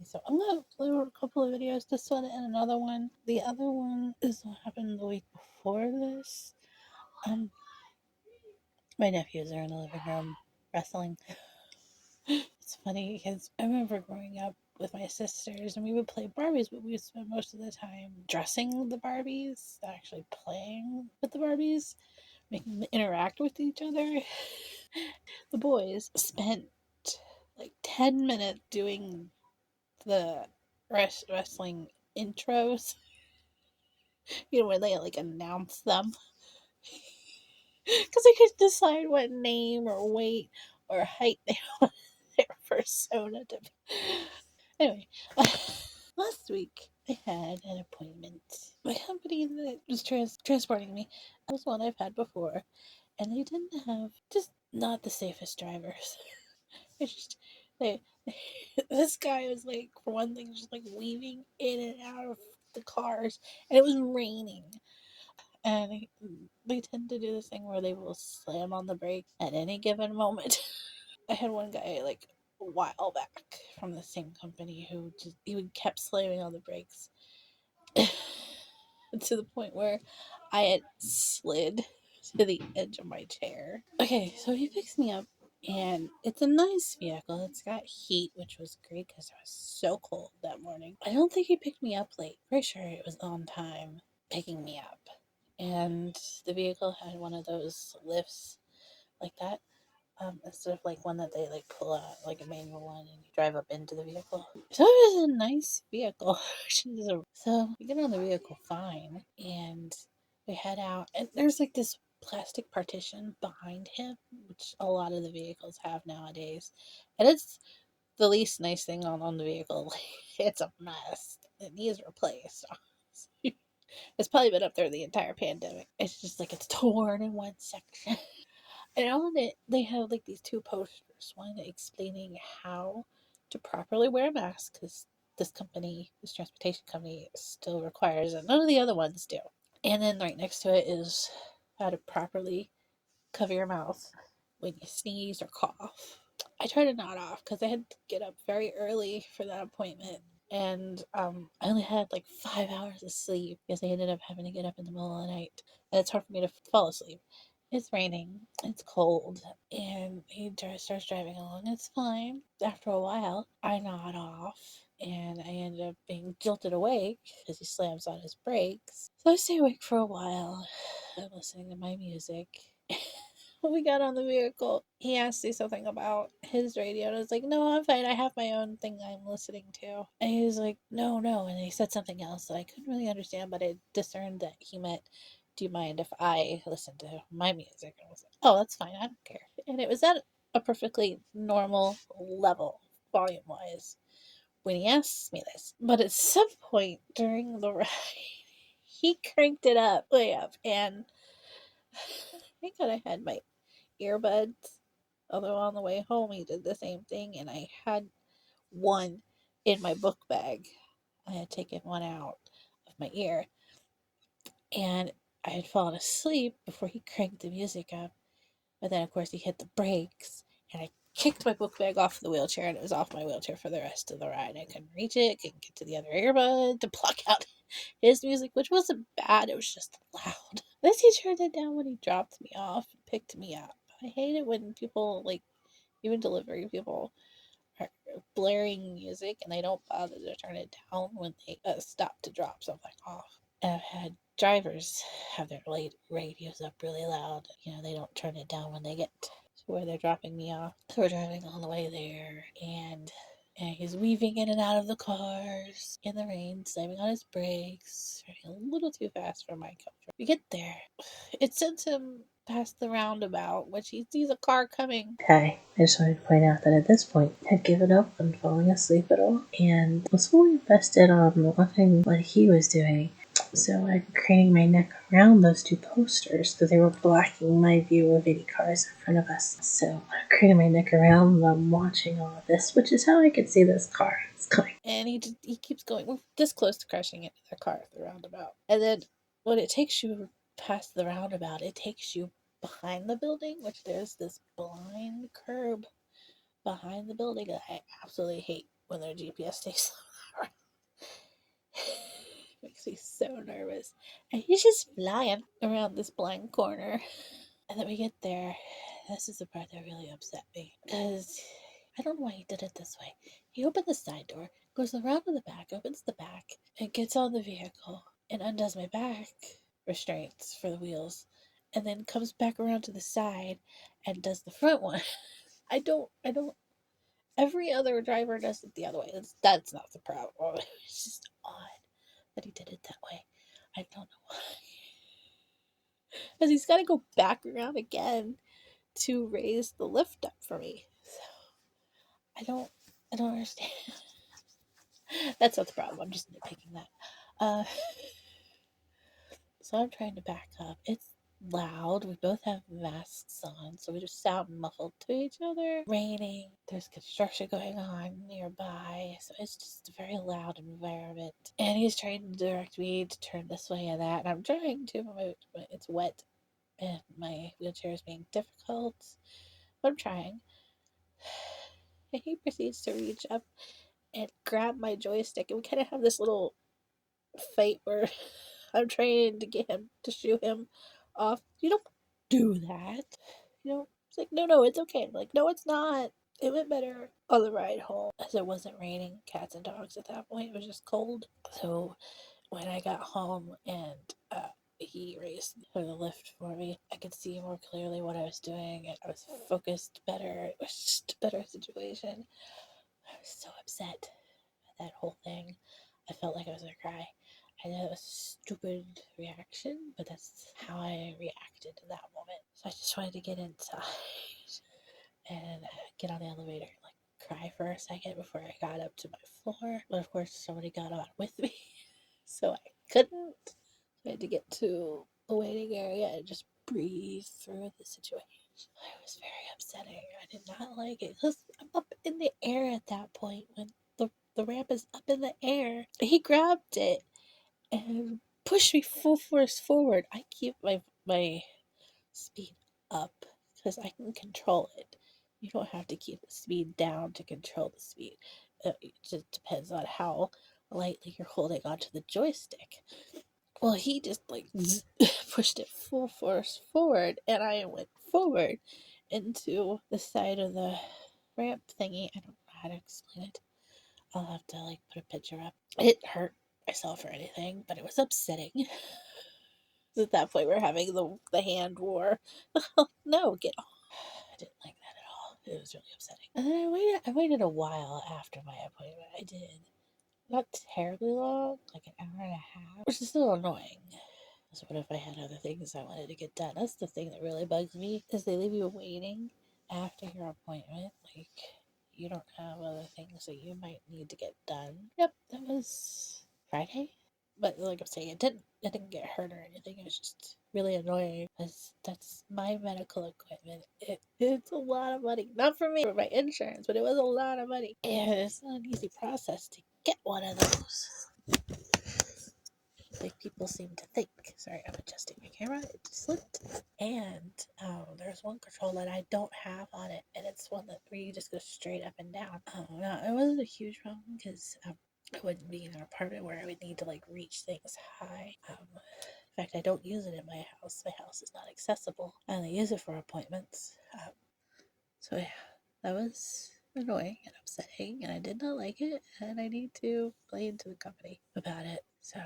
So I'm gonna upload a couple of videos, this one and another one. The other one is what happened the week before this. My nephews are in the living room wrestling. It's funny because I remember growing up with my sisters and we would play Barbies, but we would spend most of the time dressing the Barbies, actually playing with the Barbies, making them interact with each other. The boys spent like 10 minutes doing the wrestling intros, where they like announce them. Because they could decide what name or weight or height they want their persona to be. Anyway, last week I had an appointment. My company that was transporting me was one I've had before, and they didn't have just not the safest drivers. It's just they this guy was like, for one thing, just like weaving in and out of the cars, and it was raining. And they tend to do this thing where they will slam on the brakes at any given moment. I had one guy like a while back from the same company who just he would kept slamming on the brakes to the point where I had slid to the edge of my chair. Okay, so he picks me up, and it's a nice vehicle. It's got heat, which was great because it was so cold that morning. I don't think he picked me up late. Pretty sure it was on time picking me up. And the vehicle had one of those lifts like that. Instead of like one that they like pull out, like a manual one, and you drive up into the vehicle. So it was a nice vehicle. So we get on the vehicle fine, and we head out. And there's like this plastic partition behind him, which a lot of the vehicles have nowadays, and it's the least nice thing on the vehicle. It's a mess. It needs replaced. It's probably been up there the entire pandemic. It's just like it's torn in one section. And on it, they have like these two posters. One explaining how to properly wear a mask, because this transportation company, still requires it. None of the other ones do. And then right next to it is how to properly cover your mouth when you sneeze or cough. I tried to nod off because I had to get up very early for that appointment. And I only had like 5 hours of sleep because I ended up having to get up in the middle of the night. And it's hard for me to fall asleep. It's raining, it's cold, and he starts driving along. It's fine. After a while, I nod off, and I end up being jolted awake because he slams on his brakes. So I stay awake for a while. I'm listening to my music. When we got on the vehicle, he asked me something about his radio, and I was like, "No, I'm fine. I have my own thing I'm listening to." And he was like, "No, no," and he said something else that I couldn't really understand, but I discerned that he meant, "Do you mind if I listen to my music?" And I was like, "Oh, that's fine. I don't care." And it was at a perfectly normal level, volume wise, when he asked me this. But at some point during the ride, he cranked it up, way up, and thank God I had my earbuds. Although on the way home, he did the same thing, and I had one in my book bag. I had taken one out of my ear, and I had fallen asleep before he cranked the music up. But then, of course, he hit the brakes, and I kicked my book bag off the wheelchair, and it was off my wheelchair for the rest of the ride. I couldn't reach it, couldn't get to the other earbud to pluck out his music, which wasn't bad, it was just loud. At least he turned it down when he dropped me off and picked me up. I hate it when people, like, even delivery people, are blaring music and they don't bother to turn it down when they stop to drop something off. And I've had drivers have their radios up really loud. They don't turn it down when they get to where they're dropping me off. So we're driving on the way there, and he's weaving in and out of the cars in the rain, slamming on his brakes, driving a little too fast for my comfort. We get there. It sends him past the roundabout, which he sees a car coming. Hi, I just wanted to point out that at this point, I had given up on falling asleep at all and was fully invested on watching what he was doing. So I'm craning my neck around those two posters because they were blocking my view of any cars in front of us. So I'm craning my neck around them, watching all of this, which is how I could see this car is coming. And he keeps going. We're this close to crashing into the car at the roundabout. And then when it takes you past the roundabout, it takes you behind the building, which there's this blind curb behind the building that I absolutely hate. when their GPS takes them. Makes me so nervous. And he's just flying around this blind corner. And then we get there. This is the part that really upset me. Because I don't know why he did it this way. He opened the side door, goes around to the back, opens the back, and gets on the vehicle and undoes my back restraints for the wheels. And then comes back around to the side and does the front one. I don't. Every other driver does it the other way. That's not the problem. It's just odd that he did it that way. I don't know why. Because he's got to go back around again to raise the lift up for me. So I don't understand. That's not the problem. I'm just nitpicking that. Uh, so I'm trying to back up. It's loud. We both have masks on, so we just sound muffled to each other. Raining. There's construction going on nearby, so it's just a very loud environment. And he's trying to direct me to turn this way and that, and I'm trying to, but it's wet and my wheelchair is being difficult. But I'm trying. And he proceeds to reach up and grab my joystick, and we kind of have this little fight where I'm trying to get him to shoo him off. You don't do that. You know, it's like, no, it's okay. I'm like, no, it's not. It went better on the ride home as it wasn't raining cats and dogs at that point. It was just cold. So when I got home and he raised for the lift for me, I could see more clearly what I was doing. And I was focused better. It was just a better situation. I was so upset at that whole thing. I felt like I was gonna cry. I know it was a stupid reaction, but that's how I reacted in that moment. So I just wanted to get inside and get on the elevator and like cry for a second before I got up to my floor. But of course, somebody got on with me, so I couldn't. I had to get to the waiting area and just breathe through the situation. It was very upsetting. I did not like it because I'm up in the air at that point when the ramp is up in the air. He grabbed it and pushed me full force forward. I keep my speed up because I can control it. You don't have to keep the speed down to control the speed. It just depends on how lightly you're holding onto the joystick. Well, he just like pushed it full force forward, and I went forward into the side of the ramp thingy. I don't know how to explain it. I'll have to like put a picture up. It hurt myself or anything, but it was upsetting. At that point, we're having the hand war. No, get off. I didn't like that at all. It was really upsetting. And then I waited a while after my appointment. I did. Not terribly long, like an hour and a half, which is still annoying. So what if I had other things I wanted to get done? That's the thing that really bugs me, is they leave you waiting after your appointment. Like, you don't have other things that you might need to get done. Yep, that was Friday. But like I'm saying, it didn't get hurt or anything. It was just really annoying because that's my medical equipment. It's a lot of money. Not for me, for my insurance, but it was a lot of money. And it's not an easy process to get one of those, like people seem to think. Sorry, I'm adjusting my camera. It just slipped. And there's one control that I don't have on it, and it's one that where you just go straight up and down. No, it wasn't a huge problem because I wouldn't be in an apartment where I would need to like reach things high. In fact, I don't use it in my house. My house is not accessible. I only use it for appointments. So yeah, that was annoying and upsetting, and I did not like it, and I need to complain to the company about it. So